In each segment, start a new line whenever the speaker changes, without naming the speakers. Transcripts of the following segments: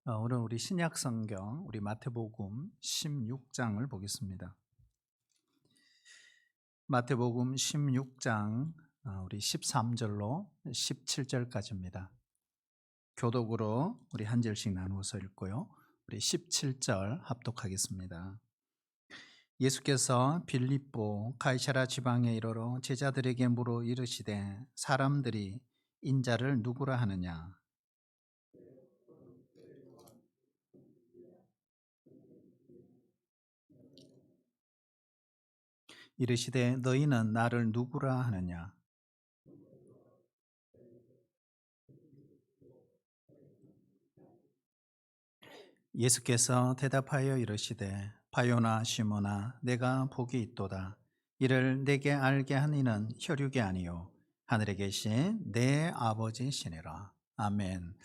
오늘 우리 신약 성경, 우리 마태복음 16장을 보겠습니다. 마태복음 16장, 우리 13절로 17절까지입니다. 교독으로 우리 한 절씩 나누어서 읽고요. 우리 17절 합독하겠습니다. 예수께서 빌립보 가이사랴 지방에 이르러 제자들에게 물어 이르시되 사람들이 인자를 누구라 하느냐? 이르시되 너희는 나를 누구라 하느냐? 예수께서 대답하여 이르시되 바요나 시몬아 내가 복이 있도다. 이를 내게 알게 한 이는 혈육이 아니요 하늘에 계신 내 아버지시니라. 아멘.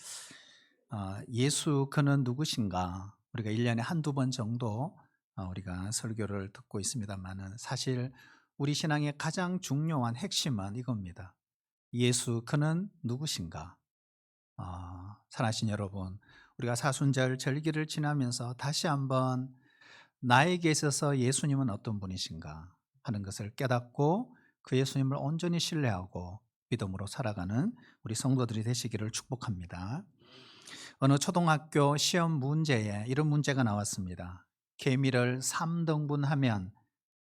예수 그는 누구신가? 우리가 1년에 한두 번 정도 우리가 설교를 듣고 있습니다만은 사실 우리 신앙의 가장 중요한 핵심은 이겁니다. 예수 그는 누구신가? 사랑하신 여러분, 우리가 사순절 절기를 지나면서 다시 한번 나에게 있어서 예수님은 어떤 분이신가 하는 것을 깨닫고 그 예수님을 온전히 신뢰하고 믿음으로 살아가는 우리 성도들이 되시기를 축복합니다. 어느 초등학교 시험 문제에 이런 문제가 나왔습니다. 개미를 3등분하면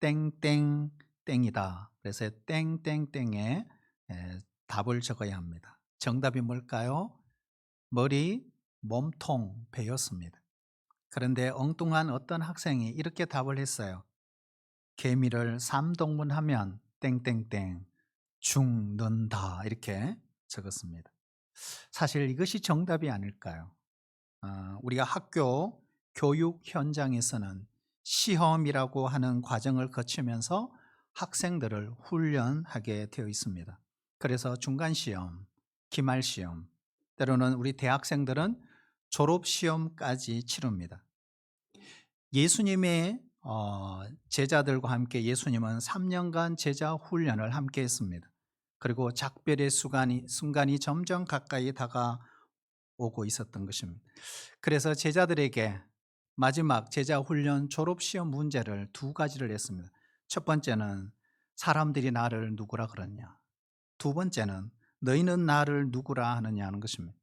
땡땡땡이다. 그래서 땡땡땡에 답을 적어야 합니다. 정답이 뭘까요? 머리, 몸통, 배였습니다. 그런데 엉뚱한 어떤 학생이 이렇게 답을 했어요. 개미를 3등분하면 땡땡땡 죽는다 이렇게 적었습니다. 사실 이것이 정답이 아닐까요? 우리가 학교 교육 현장에서는 시험이라고 하는 과정을 거치면서 학생들을 훈련하게 되어 있습니다. 그래서 중간시험, 기말시험, 때로는 우리 대학생들은 졸업시험까지 치릅니다. 예수님의 제자들과 함께 예수님은 3년간 제자 훈련을 함께 했습니다. 그리고 작별의 순간이 점점 가까이 다가오고 있었던 것입니다. 그래서 제자들에게 마지막 제자 훈련 졸업시험 문제를 두 가지를 냈습니다. 첫 번째는 사람들이 나를 누구라 그러냐. 두 번째는 너희는 나를 누구라 하느냐 하는 것입니다.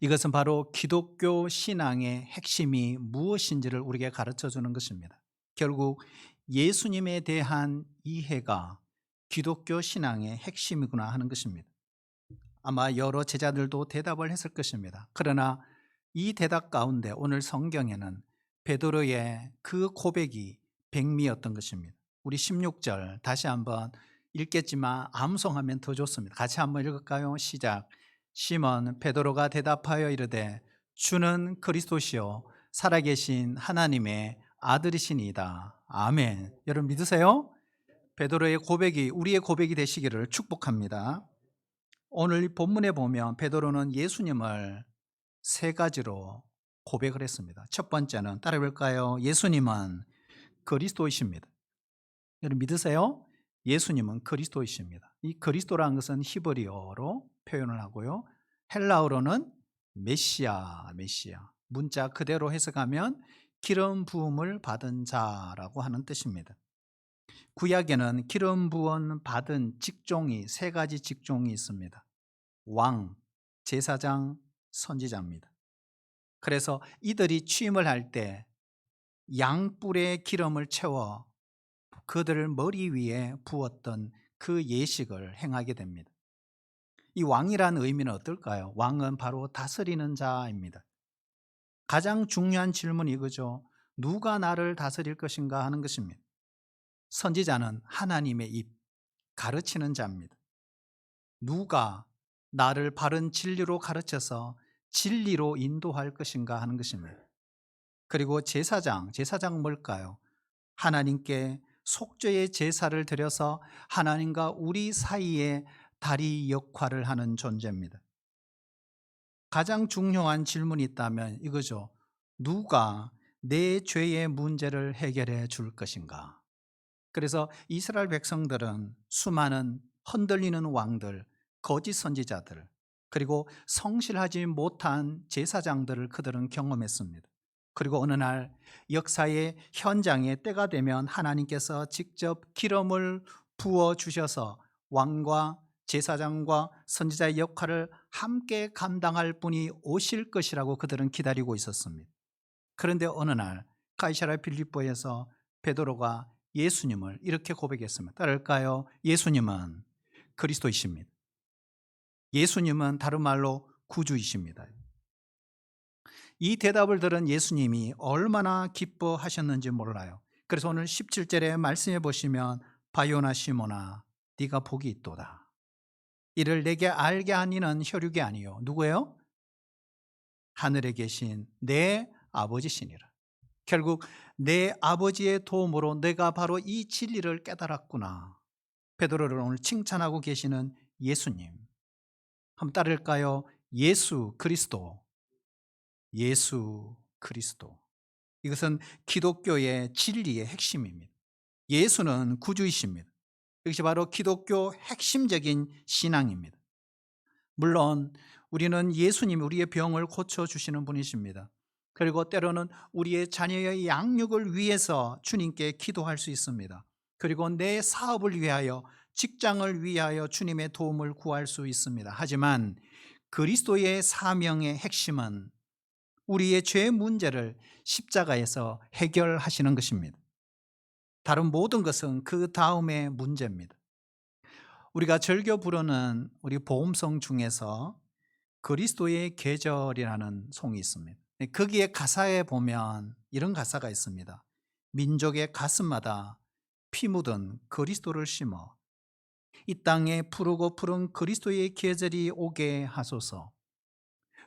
이것은 바로 기독교 신앙의 핵심이 무엇인지를 우리에게 가르쳐 주는 것입니다. 결국 예수님에 대한 이해가 기독교 신앙의 핵심이구나 하는 것입니다. 아마 여러 제자들도 대답을 했을 것입니다. 그러나 이 대답 가운데 오늘 성경에는 베드로의 그 고백이 백미였던 것입니다. 우리 16절 다시 한번 읽겠지만 암송하면 더 좋습니다. 같이 한번 읽을까요? 시작. 시몬 베드로가 대답하여 이르되 주는 그리스도시요 살아계신 하나님의 아들이시니이다. 아멘. 여러분 믿으세요? 베드로의 고백이 우리의 고백이 되시기를 축복합니다. 오늘 본문에 보면 베드로는 예수님을 세 가지로 고백을 했습니다. 첫 번째는 따라볼까요? 예수님은 그리스도이십니다. 여러분 믿으세요? 예수님은 그리스도이십니다. 이 그리스도라는 것은 히브리어로 표현을 하고요. 헬라어로는 메시아. 문자 그대로 해석하면 기름 부음을 받은 자라고 하는 뜻입니다. 구약에는 기름 부음 받은 직종이 세 가지 직종이 있습니다. 왕, 제사장, 선지자입니다. 그래서 이들이 취임을 할 때 양뿔에 기름을 채워 그들 머리 위에 부었던 그 예식을 행하게 됩니다. 이 왕이라는 의미는 어떨까요? 왕은 바로 다스리는 자입니다. 가장 중요한 질문이 이거죠. 누가 나를 다스릴 것인가 하는 것입니다. 선지자는 하나님의 입, 가르치는 자입니다. 누가 나를 바른 진리로 가르쳐서 진리로 인도할 것인가 하는 것입니다. 그리고 제사장 뭘까요? 하나님께 속죄의 제사를 드려서 하나님과 우리 사이에 다리 역할을 하는 존재입니다. 가장 중요한 질문이 있다면 이거죠. 누가 내 죄의 문제를 해결해 줄 것인가? 그래서 이스라엘 백성들은 수많은 흔들리는 왕들, 거짓 선지자들, 그리고 성실하지 못한 제사장들을 그들은 경험했습니다. 그리고 어느 날 역사의 현장에 때가 되면 하나님께서 직접 기름을 부어 주셔서 왕과 제사장과 선지자의 역할을 함께 감당할 분이 오실 것이라고 그들은 기다리고 있었습니다. 그런데 어느 날 가이사랴 빌립보에서 베드로가 예수님을 이렇게 고백했습니다. 따를까요? 예수님은 그리스도이십니다. 예수님은 다른 말로 구주이십니다. 이 대답을 들은 예수님이 얼마나 기뻐하셨는지 몰라요. 그래서 오늘 17절에 말씀해 보시면 바요나 시모나 네가 복이 있도다. 이를 내게 알게 한 이는 혈육이 아니요 누구예요? 하늘에 계신 내 아버지시니라. 결국 내 아버지의 도움으로 내가 바로 이 진리를 깨달았구나. 베드로를 오늘 칭찬하고 계시는 예수님. 한번 따를까요? 예수 그리스도. 예수 그리스도. 이것은 기독교의 진리의 핵심입니다. 예수는 구주이십니다. 이것이 바로 기독교 핵심적인 신앙입니다. 물론 우리는 예수님이 우리의 병을 고쳐주시는 분이십니다. 그리고 때로는 우리의 자녀의 양육을 위해서 주님께 기도할 수 있습니다. 그리고 내 사업을 위하여, 직장을 위하여 주님의 도움을 구할 수 있습니다. 하지만 그리스도의 사명의 핵심은 우리의 죄 문제를 십자가에서 해결하시는 것입니다. 다른 모든 것은 그 다음의 문제입니다. 우리가 즐겨 부르는 우리 보험송 중에서 그리스도의 계절이라는 송이 있습니다. 거기에 가사에 보면 이런 가사가 있습니다. 민족의 가슴마다 피 묻은 그리스도를 심어 이 땅에 푸르고 푸른 그리스도의 계절이 오게 하소서.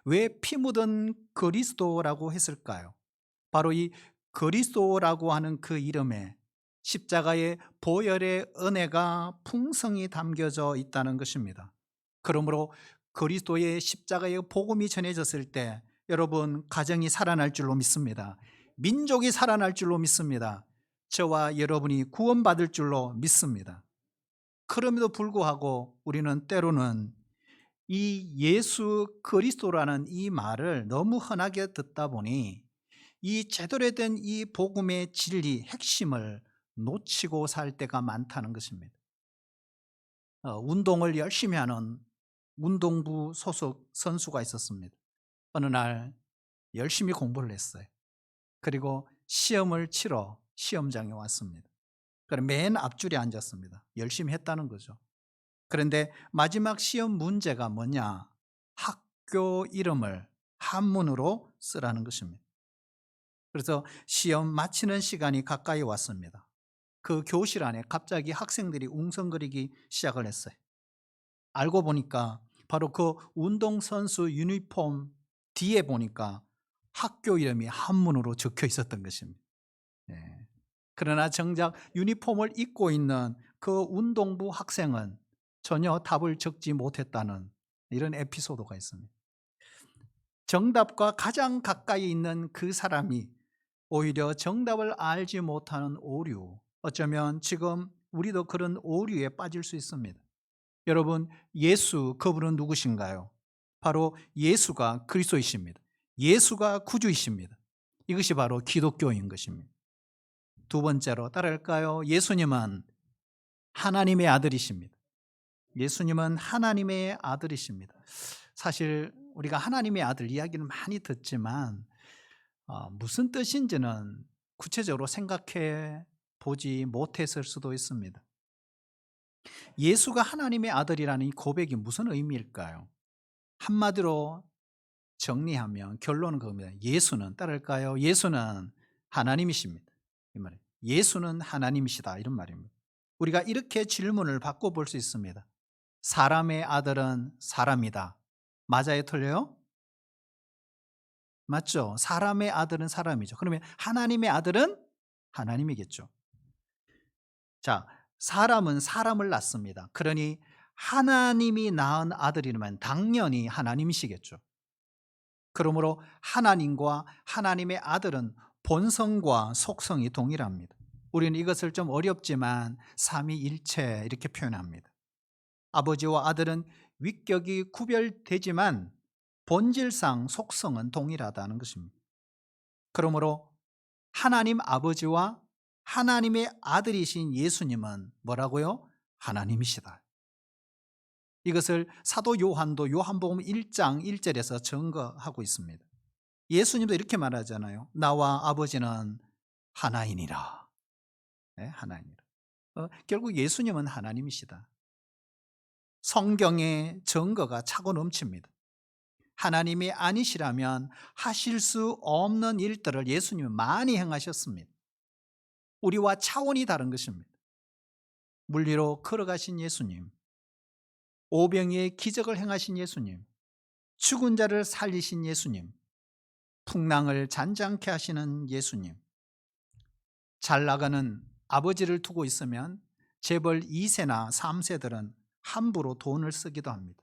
왜 피 묻은 그리스도라고 했을까요? 바로 이 그리스도라고 하는 그 이름에 십자가의 보혈의 은혜가 풍성히 담겨져 있다는 것입니다. 그러므로 그리스도의 십자가의 복음이 전해졌을 때 여러분 가정이 살아날 줄로 믿습니다. 민족이 살아날 줄로 믿습니다. 저와 여러분이 구원받을 줄로 믿습니다. 그럼에도 불구하고 우리는 때로는 이 예수 그리스도라는 이 말을 너무 흔하게 듣다 보니 이 제대로 된 이 복음의 진리 핵심을 놓치고 살 때가 많다는 것입니다. 운동을 열심히 하는 운동부 소속 선수가 있었습니다. 어느 날 열심히 공부를 했어요. 그리고 시험을 치러 시험장에 왔습니다. 그럼 맨 앞줄에 앉았습니다. 열심히 했다는 거죠. 그런데 마지막 시험 문제가 뭐냐? 학교 이름을 한문으로 쓰라는 것입니다. 그래서 시험 마치는 시간이 가까이 왔습니다. 그 교실 안에 갑자기 학생들이 웅성거리기 시작을 했어요. 알고 보니까 바로 그 운동선수 유니폼 뒤에 보니까 학교 이름이 한문으로 적혀 있었던 것입니다. 네. 그러나 정작 유니폼을 입고 있는 그 운동부 학생은 전혀 답을 적지 못했다는 이런 에피소드가 있습니다. 정답과 가장 가까이 있는 그 사람이 오히려 정답을 알지 못하는 오류, 어쩌면 지금 우리도 그런 오류에 빠질 수 있습니다. 여러분, 예수, 그분은 누구신가요? 바로 예수가 그리스도이십니다. 예수가 구주이십니다. 이것이 바로 기독교인 것입니다. 두 번째로 따라할까요? 예수님은 하나님의 아들이십니다. 예수님은 하나님의 아들이십니다. 사실 우리가 하나님의 아들 이야기를 많이 듣지만 무슨 뜻인지는 구체적으로 생각해 보지 못했을 수도 있습니다. 예수가 하나님의 아들이라는 이 고백이 무슨 의미일까요? 한마디로 정리하면 결론은 그겁니다. 예수는 따를까요? 예수는 하나님이십니다. 이 말이에요. 예수는 하나님이시다 이런 말입니다. 우리가 이렇게 질문을 바꿔볼 수 있습니다. 사람의 아들은 사람이다. 맞아요? 틀려요? 맞죠? 사람의 아들은 사람이죠. 그러면 하나님의 아들은 하나님이겠죠. 자, 사람은 사람을 낳습니다. 그러니 하나님이 낳은 아들이면 당연히 하나님이시겠죠. 그러므로 하나님과 하나님의 아들은 본성과 속성이 동일합니다. 우리는 이것을 좀 어렵지만 삼위일체 이렇게 표현합니다. 아버지와 아들은 위격이 구별되지만 본질상 속성은 동일하다는 것입니다. 그러므로 하나님 아버지와 하나님의 아들이신 예수님은 뭐라고요? 하나님이시다. 이것을 사도 요한도 요한복음 1장 1절에서 증거하고 있습니다. 예수님도 이렇게 말하잖아요. 나와 아버지는 하나이니라. 네, 하나이니라. 결국 예수님은 하나님이시다. 성경의 증거가 차고 넘칩니다. 하나님이 아니시라면 하실 수 없는 일들을 예수님은 많이 행하셨습니다. 우리와 차원이 다른 것입니다. 물리로 걸어가신 예수님, 오병이의 기적을 행하신 예수님, 죽은 자를 살리신 예수님, 풍랑을 잔잔케 하시는 예수님, 잘 나가는 아버지를 두고 있으면 재벌 2세나 3세들은 함부로 돈을 쓰기도 합니다.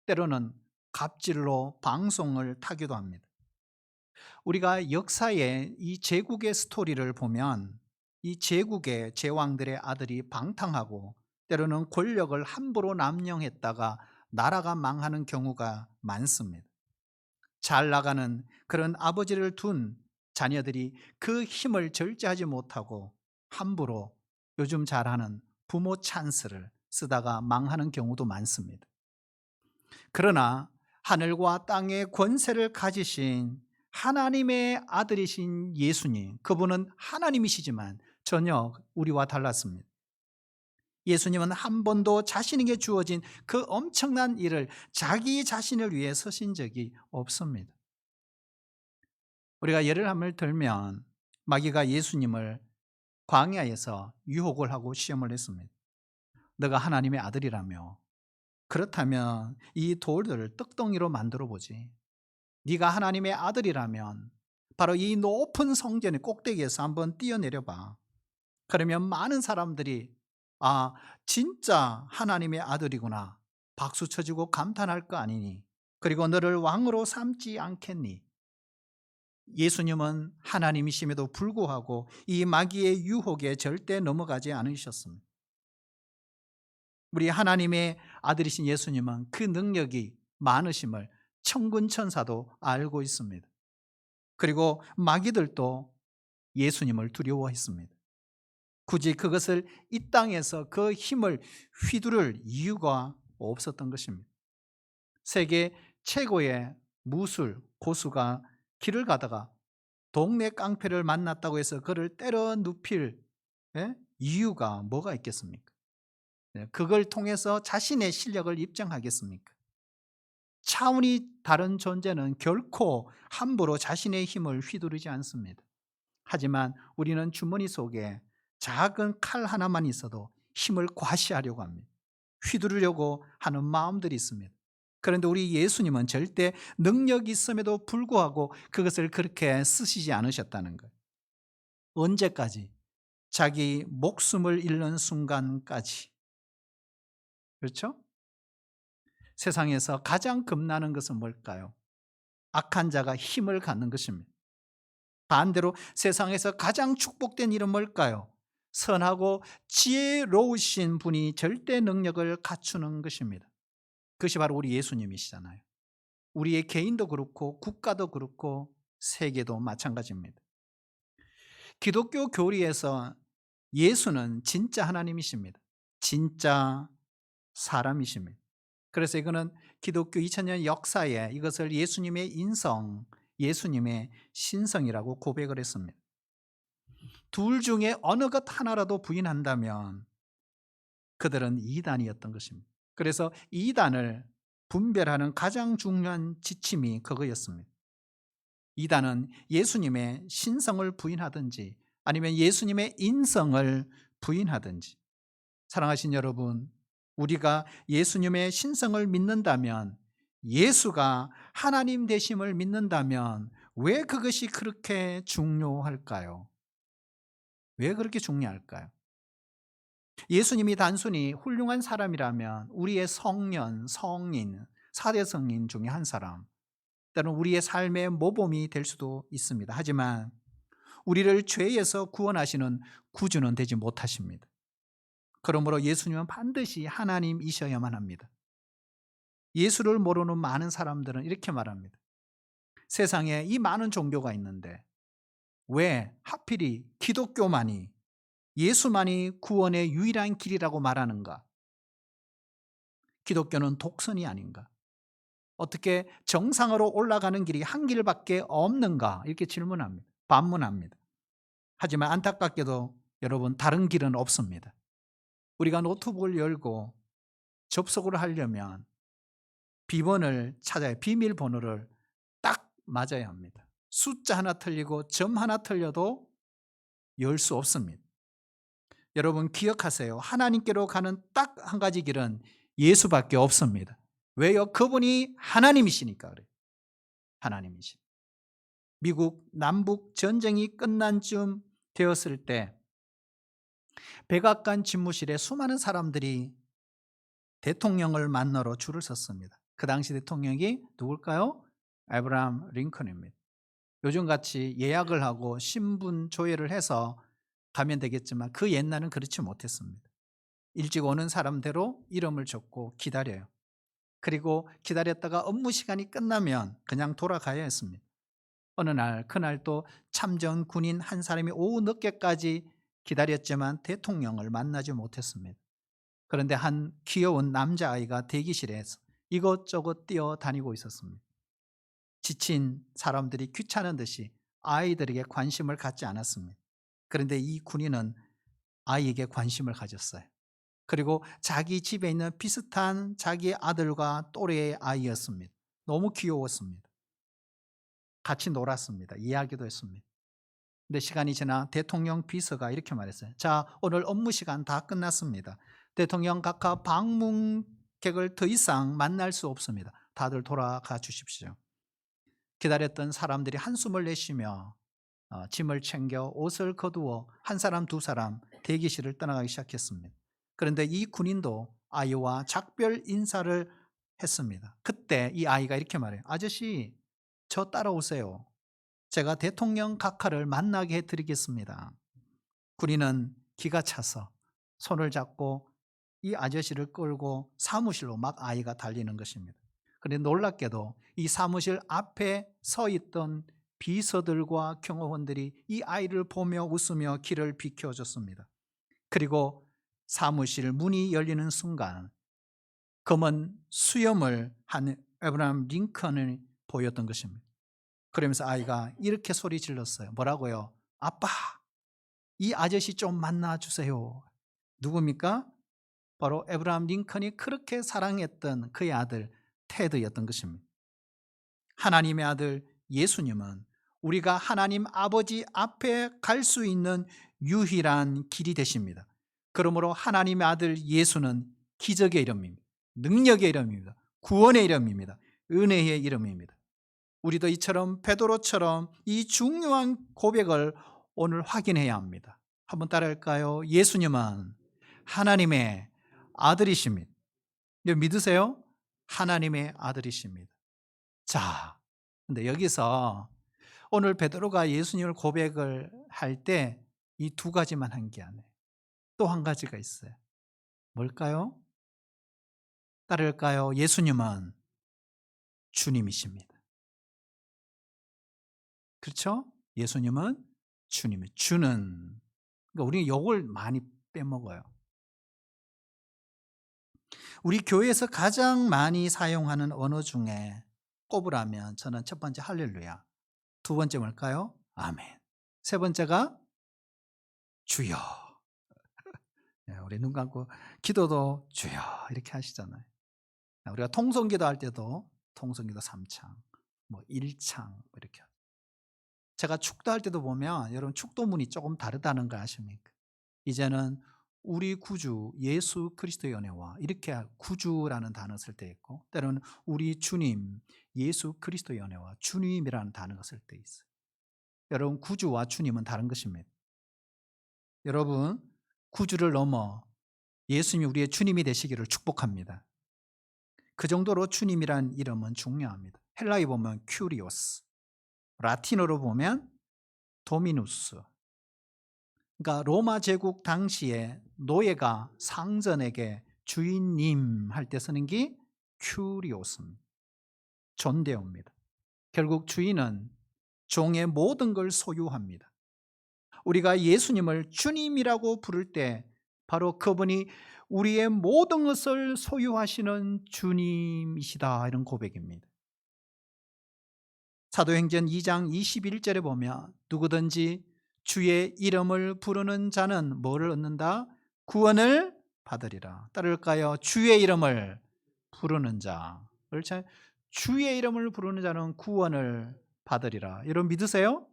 때로는 갑질로 방송을 타기도 합니다. 우리가 역사의 이 제국의 스토리를 보면 이 제국의 제왕들의 아들이 방탕하고 때로는 권력을 함부로 남용했다가 나라가 망하는 경우가 많습니다. 잘 나가는 그런 아버지를 둔 자녀들이 그 힘을 절제하지 못하고 함부로 요즘 잘하는 부모 찬스를 쓰다가 망하는 경우도 많습니다. 그러나 하늘과 땅의 권세를 가지신 하나님의 아들이신 예수님, 그분은 하나님이시지만 전혀 우리와 달랐습니다. 예수님은 한 번도 자신에게 주어진 그 엄청난 일을 자기 자신을 위해 서신 적이 없습니다. 우리가 예를 한번 들면 마귀가 예수님을 광야에서 유혹을 하고 시험을 했습니다. 너가 하나님의 아들이라며 그렇다면 이 돌들을 떡덩이로 만들어 보지. 네가 하나님의 아들이라면 바로 이 높은 성전의 꼭대기에서 한번 뛰어내려 봐. 그러면 많은 사람들이 아, 진짜 하나님의 아들이구나. 박수 쳐주고 감탄할 거 아니니. 그리고 너를 왕으로 삼지 않겠니? 예수님은 하나님이심에도 불구하고 이 마귀의 유혹에 절대 넘어가지 않으셨습니다. 우리 하나님의 아들이신 예수님은 그 능력이 많으심을 천군 천사도 알고 있습니다. 그리고 마귀들도 예수님을 두려워했습니다. 굳이 그것을 이 땅에서 그 힘을 휘두를 이유가 없었던 것입니다. 세계 최고의 무술 고수가 길을 가다가 동네 깡패를 만났다고 해서 그를 때려 눕힐 이유가 뭐가 있겠습니까? 그걸 통해서 자신의 실력을 입증하겠습니까? 차원이 다른 존재는 결코 함부로 자신의 힘을 휘두르지 않습니다. 하지만 우리는 주머니 속에 작은 칼 하나만 있어도 힘을 과시하려고 합니다. 휘두르려고 하는 마음들이 있습니다. 그런데 우리 예수님은 절대 능력이 있음에도 불구하고 그것을 그렇게 쓰시지 않으셨다는 거예요. 언제까지? 자기 목숨을 잃는 순간까지. 그렇죠? 세상에서 가장 겁나는 것은 뭘까요? 악한 자가 힘을 갖는 것입니다. 반대로 세상에서 가장 축복된 일은 뭘까요? 선하고 지혜로우신 분이 절대 능력을 갖추는 것입니다. 그것이 바로 우리 예수님이시잖아요. 우리의 개인도 그렇고 국가도 그렇고 세계도 마찬가지입니다. 기독교 교리에서 예수는 진짜 하나님이십니다. 진짜 사람이십니다. 그래서 이거는 기독교 2000년 역사에 이것을 예수님의 인성, 예수님의 신성이라고 고백을 했습니다. 둘 중에 어느 것 하나라도 부인한다면 그들은 이단이었던 것입니다. 그래서 이단을 분별하는 가장 중요한 지침이 그거였습니다. 이단은 예수님의 신성을 부인하든지 아니면 예수님의 인성을 부인하든지. 사랑하신 여러분, 우리가 예수님의 신성을 믿는다면, 예수가 하나님 되심을 믿는다면 왜 그것이 그렇게 중요할까요? 왜 그렇게 중요할까요? 예수님이 단순히 훌륭한 사람이라면 우리의 성년, 성인, 4대 성인 중에 한 사람, 때로는 우리의 삶의 모범이 될 수도 있습니다. 하지만 우리를 죄에서 구원하시는 구주는 되지 못하십니다. 그러므로 예수님은 반드시 하나님이셔야만 합니다. 예수를 모르는 많은 사람들은 이렇게 말합니다. 세상에 이 많은 종교가 있는데 왜 하필이 기독교만이, 예수만이 구원의 유일한 길이라고 말하는가? 기독교는 독선이 아닌가? 어떻게 정상으로 올라가는 길이 한 길밖에 없는가? 이렇게 질문합니다. 반문합니다. 하지만 안타깝게도 여러분, 다른 길은 없습니다. 우리가 노트북을 열고 접속을 하려면 비번을 찾아야, 비밀번호를 딱 맞아야 합니다. 숫자 하나 틀리고 점 하나 틀려도 열 수 없습니다. 여러분 기억하세요. 하나님께로 가는 딱 한 가지 길은 예수밖에 없습니다. 왜요? 그분이 하나님이시니까 그래요. 하나님이시. 미국 남북 전쟁이 끝난 쯤 되었을 때 백악관 집무실에 수많은 사람들이 대통령을 만나러 줄을 섰습니다. 그 당시 대통령이 누굴까요? 아브라함 링컨입니다. 요즘같이 예약을 하고 신분 조회를 해서 가면 되겠지만 그 옛날은 그렇지 못했습니다. 일찍 오는 사람대로 이름을 적고 기다려요. 그리고 기다렸다가 업무 시간이 끝나면 그냥 돌아가야 했습니다. 어느 날, 그날 또 참전 군인 한 사람이 오후 늦게까지 기다렸지만 대통령을 만나지 못했습니다. 그런데 한 귀여운 남자아이가 대기실에서 이것저것 뛰어다니고 있었습니다. 지친 사람들이 귀찮은 듯이 아이들에게 관심을 갖지 않았습니다. 그런데 이 군인은 아이에게 관심을 가졌어요. 그리고 자기 집에 있는 비슷한 자기 아들과 또래의 아이였습니다. 너무 귀여웠습니다. 같이 놀았습니다. 이야기도 했습니다. 근데 시간이 지나 대통령 비서가 이렇게 말했어요. 자, 오늘 업무 시간 다 끝났습니다. 대통령 각하 방문객을 더 이상 만날 수 없습니다. 다들 돌아가 주십시오. 기다렸던 사람들이 한숨을 내쉬며 짐을 챙겨 옷을 거두어 한 사람 두 사람 대기실을 떠나가기 시작했습니다. 그런데 이 군인도 아이와 작별 인사를 했습니다. 그때 이 아이가 이렇게 말해요. 아저씨, 저 따라오세요. 제가 대통령 각하를 만나게 해드리겠습니다. 군인은 기가 차서 손을 잡고 이 아저씨를 끌고 사무실로 막 아이가 달리는 것입니다. 그런데 놀랍게도 이 사무실 앞에 서 있던 비서들과 경호원들이 이 아이를 보며 웃으며 길을 비켜줬습니다. 그리고 사무실 문이 열리는 순간 검은 수염을 한 에브라함 링컨을 보였던 것입니다. 그러면서 아이가 이렇게 소리 질렀어요. 뭐라고요? 아빠, 이 아저씨 좀 만나주세요. 누굽니까? 바로 에브라함 링컨이 그렇게 사랑했던 그의 아들 테드였던 것입니다. 하나님의 아들 예수님은 우리가 하나님 아버지 앞에 갈 수 있는 유일한 길이 되십니다. 그러므로 하나님의 아들 예수는 기적의 이름입니다. 능력의 이름입니다. 구원의 이름입니다. 은혜의 이름입니다. 우리도 이처럼 베드로처럼 이 중요한 고백을 오늘 확인해야 합니다. 한번 따라할까요? 예수님은 하나님의 아들이십니다. 믿으세요? 하나님의 아들이십니다. 자, 근데 여기서 오늘 베드로가 예수님을 고백을 할 때 이 두 가지만 한 게 아니에요. 또 한 가지가 있어요. 뭘까요? 따를까요? 예수님은 주님이십니다. 그렇죠? 예수님은 주님이에요. 주는. 그러니까 우리는 이걸 많이 빼먹어요. 우리 교회에서 가장 많이 사용하는 언어 중에 꼽으라면 저는 첫 번째 할렐루야, 두 번째 뭘까요? 아멘, 세 번째가 주여. 우리 눈 감고 기도도 주여 이렇게 하시잖아요. 우리가 통성기도 할 때도 통성기도 3창, 뭐 1창 이렇게. 제가 축도할 때도 보면 여러분 축도문이 조금 다르다는 거 아십니까? 이제는 우리 구주 예수 그리스도의 은혜와 이렇게 구주라는 단어 쓸 때 있고, 때로는 우리 주님 예수 그리스도의 은혜와 주님이라는 단어가 쓸 때 있어요. 여러분 구주와 주님은 다른 것입니다. 여러분 구주를 넘어 예수님이 우리의 주님이 되시기를 축복합니다. 그 정도로 주님이란 이름은 중요합니다. 헬라에 보면 큐리오스, 라틴어로 보면 도미누스. 그러니까 로마 제국 당시에 노예가 상전에게 주인님 할 때 쓰는 게 큐리오스입니다. 존대어입니다. 결국 주인은 종의 모든 걸 소유합니다. 우리가 예수님을 주님이라고 부를 때 바로 그분이 우리의 모든 것을 소유하시는 주님이시다, 이런 고백입니다. 사도행전 2장 21절에 보면 누구든지 주의 이름을 부르는 자는 뭐를 얻는다? 구원을 받으리라. 따를까요? 주의 이름을 부르는 자. 그렇죠? 주의 이름을 부르는 자는 구원을 받으리라. 여러분 믿으세요?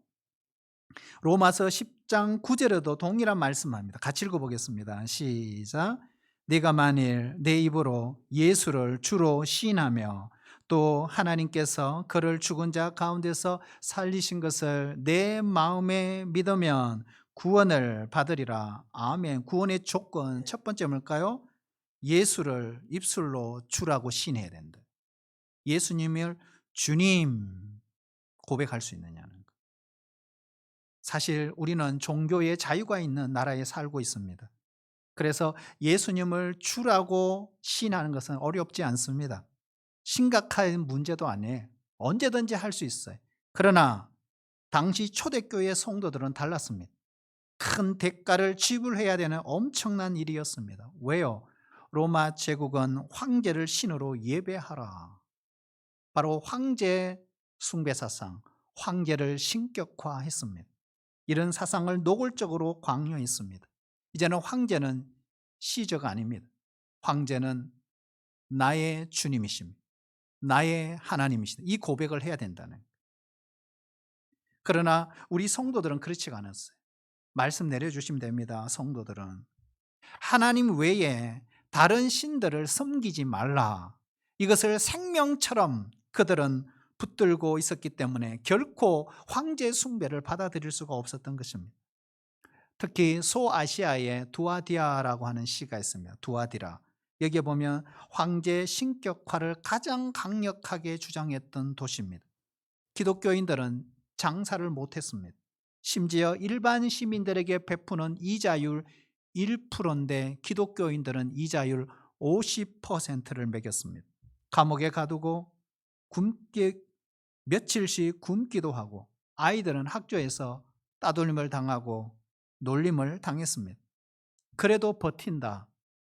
로마서 10장 9절에도 동일한 말씀합니다. 같이 읽어보겠습니다. 시작. 네가 만일 내 입으로 예수를 주로 시인하며 또 하나님께서 그를 죽은 자 가운데서 살리신 것을 내 마음에 믿으면 구원을 받으리라. 아멘. 구원의 조건 첫 번째 뭘까요? 예수를 입술로 주라고 시인해야 된다. 예수님을 주님 고백할 수 있느냐는 것. 사실 우리는 종교의 자유가 있는 나라에 살고 있습니다. 그래서 예수님을 주라고 시인하는 것은 어렵지 않습니다. 심각한 문제도 아니에요. 언제든지 할 수 있어요. 그러나 당시 초대교회 성도들은 달랐습니다. 큰 대가를 지불해야 되는 엄청난 일이었습니다. 왜요? 로마 제국은 황제를 신으로 예배하라. 바로 황제 숭배 사상, 황제를 신격화했습니다. 이런 사상을 노골적으로 강요했습니다. 이제는 황제는 시저가 아닙니다. 황제는 나의 주님이십니다. 나의 하나님이시다. 이 고백을 해야 된다는. 그러나 우리 성도들은 그렇지가 않았어요. 말씀 내려주시면 됩니다. 성도들은 하나님 외에 다른 신들을 섬기지 말라. 이것을 생명처럼 그들은 붙들고 있었기 때문에 결코 황제 숭배를 받아들일 수가 없었던 것입니다. 특히 소아시아에 두아디아라고 하는 시가 있습니다. 두아디라. 여기에 보면 황제 신격화를 가장 강력하게 주장했던 도시입니다. 기독교인들은 장사를 못했습니다. 심지어 일반 시민들에게 베푸는 이자율 1%인데 기독교인들은 이자율 50%를 매겼습니다. 감옥에 가두고 며칠씩 굶기도 하고 아이들은 학교에서 따돌림을 당하고 놀림을 당했습니다. 그래도 버틴다.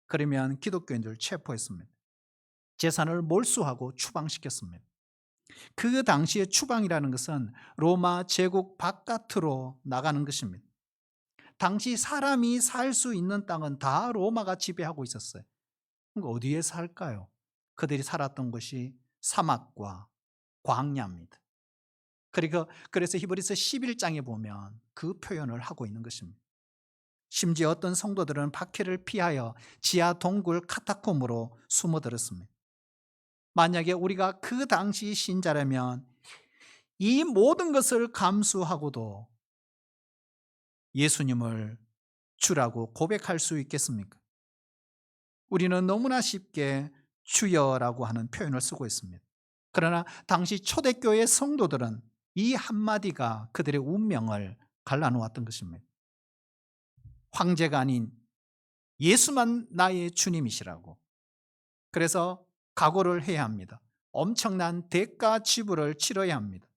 그러면 기독교인들을 체포했습니다. 재산을 몰수하고 추방시켰습니다. 그 당시에 추방이라는 것은 로마 제국 바깥으로 나가는 것입니다. 당시 사람이 살 수 있는 땅은 다 로마가 지배하고 있었어요. 어디에 살까요? 그들이 살았던 곳이 사막과 광야입니다. 그래서 히브리서 11장에 보면 그 표현을 하고 있는 것입니다. 심지어 어떤 성도들은 박해를 피하여 지하 동굴 카타콤으로 숨어들었습니다. 만약에 우리가 그 당시 신자라면 이 모든 것을 감수하고도 예수님을 주라고 고백할 수 있겠습니까? 우리는 너무나 쉽게 주여라고 하는 표현을 쓰고 있습니다. 그러나 당시 초대교회 성도들은 이 한마디가 그들의 운명을 갈라놓았던 것입니다. 황제가 아닌 예수만 나의 주님이시라고. 그래서 각오를 해야 합니다. 엄청난 대가 지불을 치러야 합니다.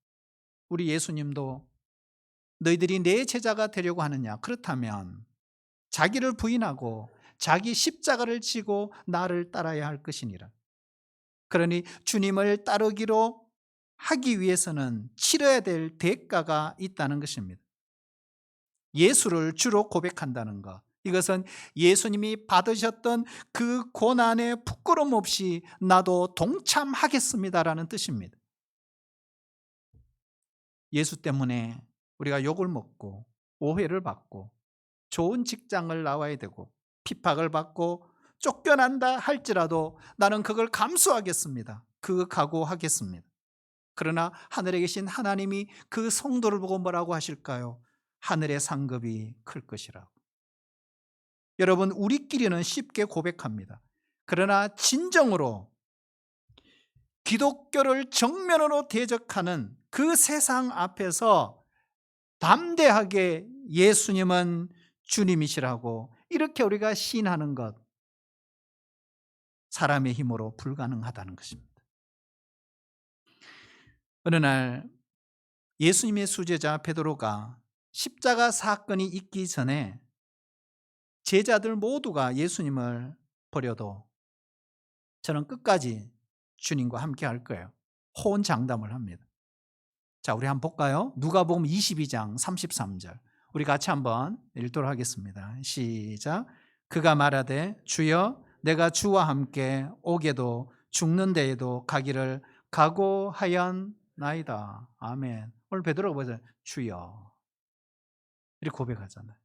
우리 예수님도 너희들이 내 제자가 되려고 하느냐? 그렇다면 자기를 부인하고 자기 십자가를 지고 나를 따라야 할 것이니라. 그러니 주님을 따르기로 하기 위해서는 치러야 될 대가가 있다는 것입니다. 예수를 주로 고백한다는 것. 이것은 예수님이 받으셨던 그 고난에 부끄럼 없이 나도 동참하겠습니다라는 뜻입니다. 예수 때문에 우리가 욕을 먹고 오해를 받고 좋은 직장을 나와야 되고 핍박을 받고 쫓겨난다 할지라도 나는 그걸 감수하겠습니다. 그 각오하겠습니다. 그러나 하늘에 계신 하나님이 그 성도를 보고 뭐라고 하실까요? 하늘의 상급이 클 것이라고. 여러분, 우리끼리는 쉽게 고백합니다. 그러나 진정으로 기독교를 정면으로 대적하는 그 세상 앞에서 담대하게 예수님은 주님이시라고 이렇게 우리가 시인하는 것, 사람의 힘으로 불가능하다는 것입니다. 어느 날 예수님의 수제자 베드로가 십자가 사건이 있기 전에 제자들 모두가 예수님을 버려도 저는 끝까지 주님과 함께 할 거예요. 호언장담을 합니다. 자, 우리 한번 볼까요? 누가복음 22장 33절. 우리 같이 한번 읽도록 하겠습니다. 시작. 그가 말하되 주여 내가 주와 함께 오게도 죽는 데에도 가기를 각오하였나이다. 아멘. 오늘 베드로가 보세요. 주여. 이렇게 고백하잖아요.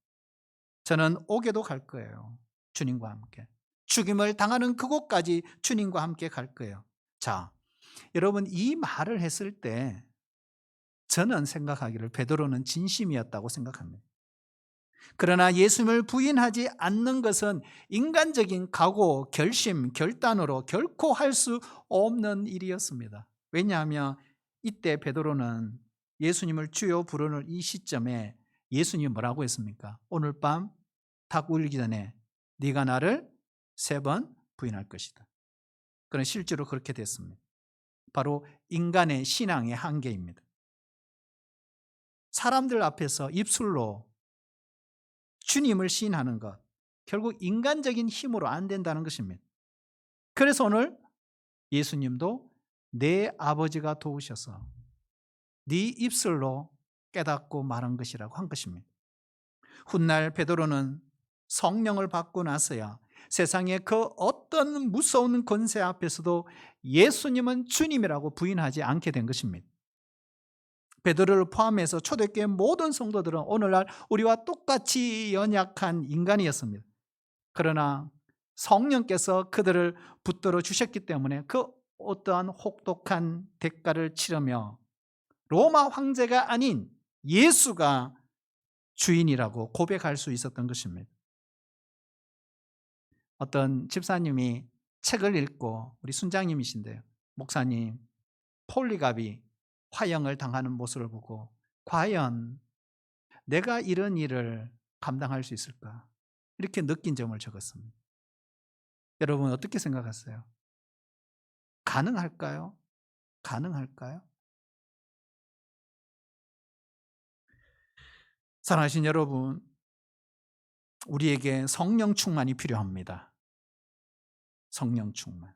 저는 오게도 갈 거예요. 주님과 함께. 죽임을 당하는 그곳까지 주님과 함께 갈 거예요. 자, 여러분 이 말을 했을 때 저는 생각하기를 베드로는 진심이었다고 생각합니다. 그러나 예수님을 부인하지 않는 것은 인간적인 각오, 결심, 결단으로 결코 할 수 없는 일이었습니다. 왜냐하면 이때 베드로는 예수님을 주여 부르는 이 시점에 예수님이 뭐라고 했습니까? 오늘 밤 닭 울기 전에 네가 나를 3번 부인할 것이다. 그러나 실제로 그렇게 됐습니다. 바로 인간의 신앙의 한계입니다. 사람들 앞에서 입술로 주님을 시인하는 것, 결국 인간적인 힘으로 안 된다는 것입니다. 그래서 오늘 예수님도 내 아버지가 도우셔서 네 입술로 깨닫고 말한 것이라고 한 것입니다. 훗날 베드로는 성령을 받고 나서야 세상의 그 어떤 무서운 권세 앞에서도 예수님은 주님이라고 부인하지 않게 된 것입니다. 베드로를 포함해서 초대교회 모든 성도들은 오늘날 우리와 똑같이 연약한 인간이었습니다. 그러나 성령께서 그들을 붙들어 주셨기 때문에 그 어떠한 혹독한 대가를 치르며 로마 황제가 아닌 예수가 주인이라고 고백할 수 있었던 것입니다. 어떤 집사님이 책을 읽고, 우리 순장님이신데요, 목사님, 폴리갑이 화형을 당하는 모습을 보고 과연 내가 이런 일을 감당할 수 있을까? 이렇게 느낀 점을 적었습니다. 여러분 어떻게 생각하세요? 가능할까요? 가능할까요? 사랑하신 여러분, 우리에게 성령 충만이 필요합니다. 성령 충만.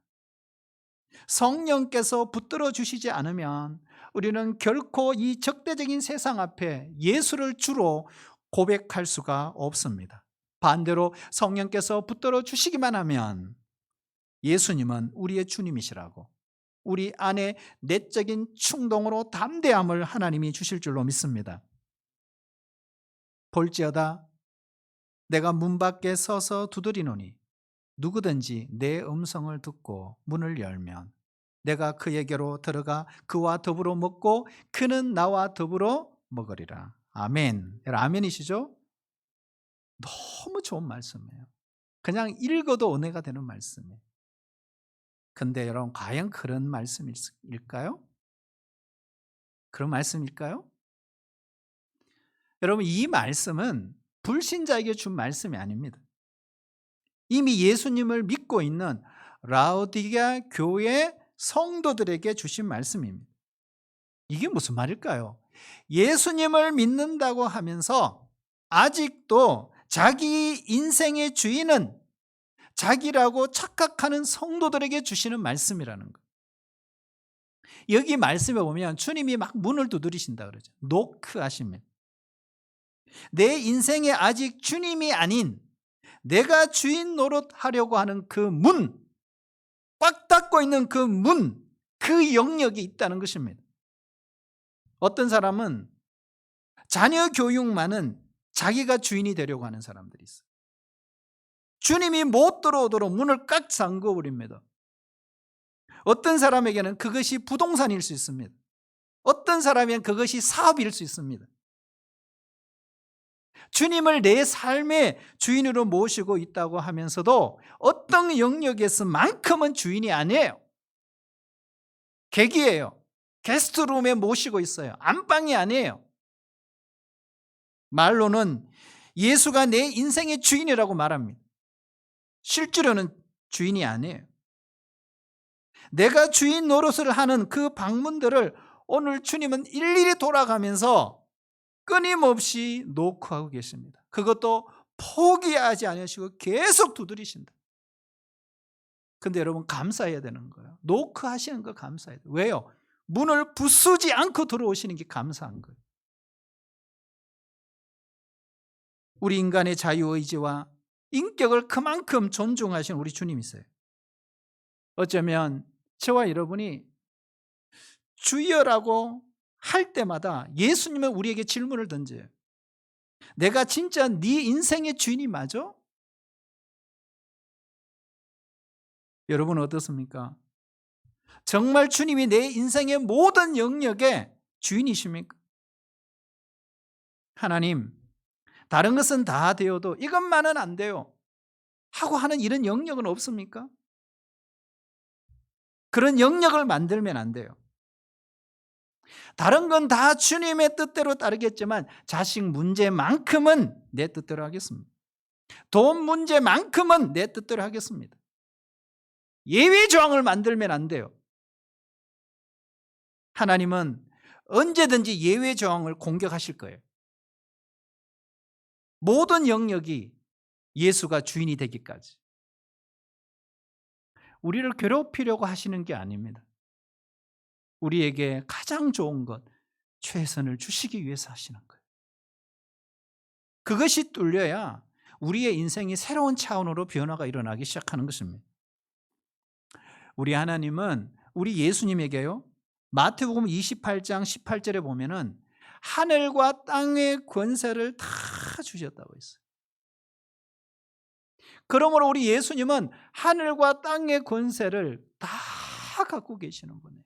성령께서 붙들어 주시지 않으면 우리는 결코 이 적대적인 세상 앞에 예수를 주로 고백할 수가 없습니다. 반대로 성령께서 붙들어 주시기만 하면 예수님은 우리의 주님이시라고, 우리 안에 내적인 충동으로 담대함을 하나님이 주실 줄로 믿습니다. 볼지어다 내가 문 밖에 서서 두드리노니 누구든지 내 음성을 듣고 문을 열면 내가 그에게로 들어가 그와 더불어 먹고 그는 나와 더불어 먹으리라. 아멘. 여러분 아멘이시죠? 너무 좋은 말씀이에요. 그냥 읽어도 은혜가 되는 말씀이에요. 근데 여러분 과연 그런 말씀일까요? 그런 말씀일까요? 여러분 이 말씀은 불신자에게 준 말씀이 아닙니다. 이미 예수님을 믿고 있는 라오디게아 교회 성도들에게 주신 말씀입니다. 이게 무슨 말일까요? 예수님을 믿는다고 하면서 아직도 자기 인생의 주인은 자기라고 착각하는 성도들에게 주시는 말씀이라는 것. 여기 말씀에 보면 주님이 막 문을 두드리신다 그러죠. 노크하십니다. 내 인생에 아직 주님이 아닌 내가 주인 노릇하려고 하는 그 문, 꽉 닫고 있는 그 문, 그 영역이 있다는 것입니다. 어떤 사람은 자녀 교육만은 자기가 주인이 되려고 하는 사람들이 있어요. 주님이 못 들어오도록 문을 꽉 잠궈버립니다. 어떤 사람에게는 그것이 부동산일 수 있습니다. 어떤 사람에게는 그것이 사업일 수 있습니다. 주님을 내 삶의 주인으로 모시고 있다고 하면서도 어떤 영역에서만큼은 주인이 아니에요. 객이에요. 게스트룸에 모시고 있어요. 안방이 아니에요. 말로는 예수가 내 인생의 주인이라고 말합니다. 실제로는 주인이 아니에요. 내가 주인 노릇을 하는 그 방문들을 오늘 주님은 일일이 돌아가면서 끊임없이 노크하고 계십니다. 그것도 포기하지 않으시고 계속 두드리신다. 근데 여러분 감사해야 되는 거예요. 노크하시는 거 감사해야 돼요. 왜요? 문을 부수지 않고 들어오시는 게 감사한 거예요. 우리 인간의 자유의지와 인격을 그만큼 존중하시는 우리 주님이세요. 어쩌면 저와 여러분이 주여라고 할 때마다 예수님은 우리에게 질문을 던져요. 내가 진짜 네 인생의 주인이 맞아? 여러분 어떻습니까? 정말 주님이 내 인생의 모든 영역의 주인이십니까? 하나님, 다른 것은 다 되어도 이것만은 안 돼요 하고 하는 이런 영역은 없습니까? 그런 영역을 만들면 안 돼요. 다른 건 다 주님의 뜻대로 따르겠지만 자식 문제만큼은 내 뜻대로 하겠습니다. 돈 문제만큼은 내 뜻대로 하겠습니다. 예외 조항을 만들면 안 돼요. 하나님은 언제든지 예외 조항을 공격하실 거예요. 모든 영역이 예수가 주인이 되기까지. 우리를 괴롭히려고 하시는 게 아닙니다. 우리에게 가장 좋은 것, 최선을 주시기 위해서 하시는 거예요. 그것이 뚫려야 우리의 인생이 새로운 차원으로 변화가 일어나기 시작하는 것입니다. 우리 하나님은 우리 예수님에게요, 마태복음 28장 18절에 보면은 하늘과 땅의 권세를 다 주셨다고 했어요. 그러므로 우리 예수님은 하늘과 땅의 권세를 다 갖고 계시는 분이에요.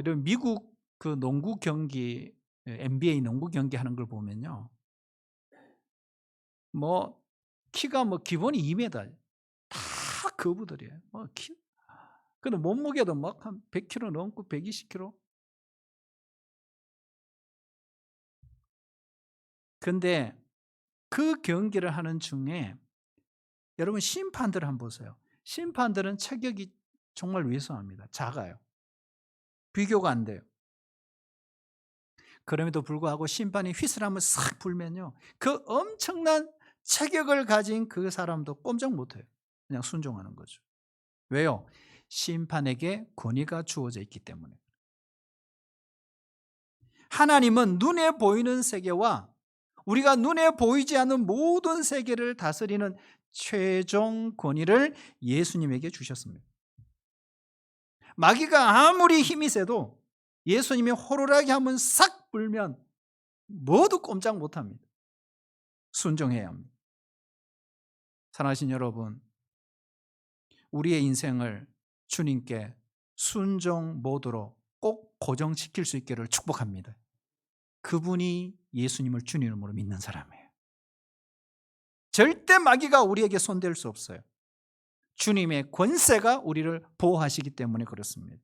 이런 미국 그 농구 경기, NBA 농구 경기 하는 걸 보면요, 뭐 키가 뭐 기본이 2m, 다 거부들이에요. 근데 몸무게도 막 한 100kg 넘고 120kg. 근데 그 경기를 하는 중에 여러분 심판들을 한번 보세요. 심판들은 체격이 정말 왜소합니다. 작아요. 비교가 안 돼요. 그럼에도 불구하고 심판이 휘슬 한번 싹 불면요, 그 엄청난 체격을 가진 그 사람도 꼼짝 못해요. 그냥 순종하는 거죠. 왜요? 심판에게 권위가 주어져 있기 때문에. 하나님은 눈에 보이는 세계와 우리가 눈에 보이지 않는 모든 세계를 다스리는 최종 권위를 예수님에게 주셨습니다. 마귀가 아무리 힘이 세도 예수님이 호루라기 한번 싹 불면 모두 꼼짝 못합니다. 순종해야 합니다. 사랑하신 여러분, 우리의 인생을 주님께 순종 모드로 꼭 고정시킬 수 있기를 축복합니다. 그분이 예수님을 주님으로 믿는 사람이에요. 절대 마귀가 우리에게 손댈 수 없어요. 주님의 권세가 우리를 보호하시기 때문에 그렇습니다.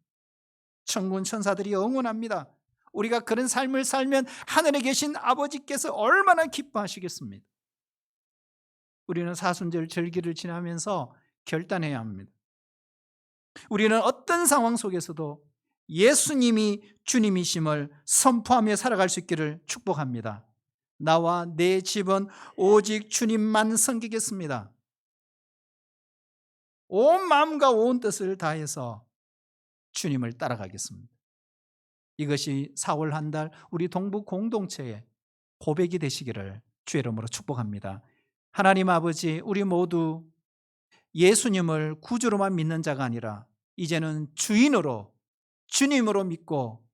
천군 천사들이 응원합니다. 우리가 그런 삶을 살면 하늘에 계신 아버지께서 얼마나 기뻐하시겠습니다. 우리는 사순절 절기를 지나면서 결단해야 합니다. 우리는 어떤 상황 속에서도 예수님이 주님이심을 선포하며 살아갈 수 있기를 축복합니다. 나와 내 집은 오직 주님만 섬기겠습니다. 온 마음과 온 뜻을 다해서 주님을 따라가겠습니다. 이것이 4월 한 달 우리 동부 공동체의 고백이 되시기를 주의 이름으로 축복합니다. 하나님 아버지, 우리 모두 예수님을 구주로만 믿는 자가 아니라 이제는 주인으로, 주님으로 믿고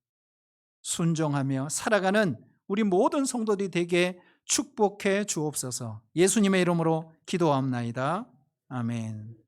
순종하며 살아가는 우리 모든 성도들이 되게 축복해 주옵소서. 예수님의 이름으로 기도합나이다. 아멘.